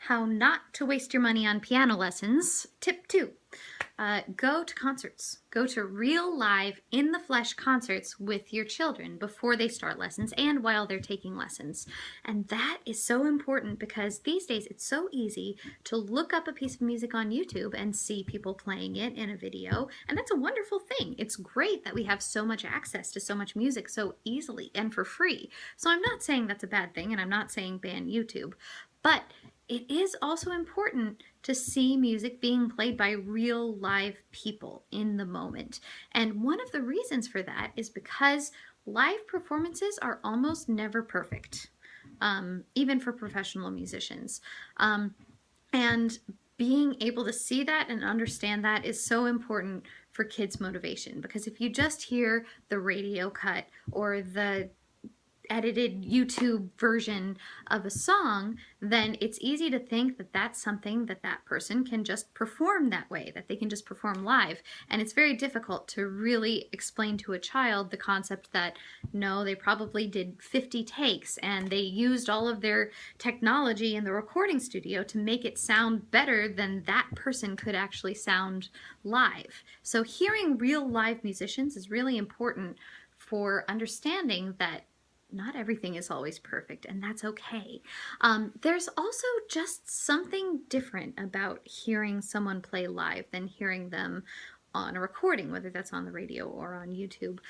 How not to waste your money on piano lessons. Tip 2. Go to concerts. Go to real live in the flesh concerts with your children before they start lessons and while they're taking lessons. And that is so important because these days it's so easy to look up a piece of music on YouTube and see people playing it in a video. And that's a wonderful thing. It's great that we have so much access to so much music so easily and for free. So I'm not saying that's a bad thing, and I'm not saying ban YouTube, but it is also important to see music being played by real live people in the moment. And one of the reasons for that is because live performances are almost never perfect, even for professional musicians. And being able to see that and understand that is so important for kids' motivation, because if you just hear the radio cut or the edited YouTube version of a song, then it's easy to think that that's something that that person can just perform that way, that they can just perform live. And it's very difficult to really explain to a child the concept that, no, they probably did 50 takes and they used all of their technology in the recording studio to make it sound better than that person could actually sound live. So hearing real live musicians is really important for understanding that not everything is always perfect, and that's okay. There's also just something different about hearing someone play live than hearing them on a recording, whether that's on the radio or on YouTube.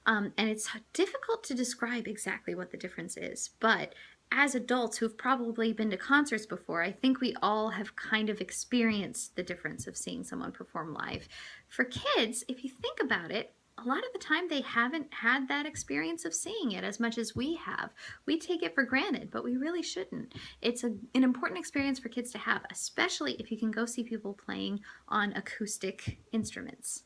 And it's difficult to describe exactly what the difference is, but as adults who've probably been to concerts before, I think we all have kind of experienced the difference of seeing someone perform live. For kids, if you think about it, a lot of the time they haven't had that experience of seeing it as much as we have. We take it for granted, but we really shouldn't. It's an important experience for kids to have, especially if you can go see people playing on acoustic instruments.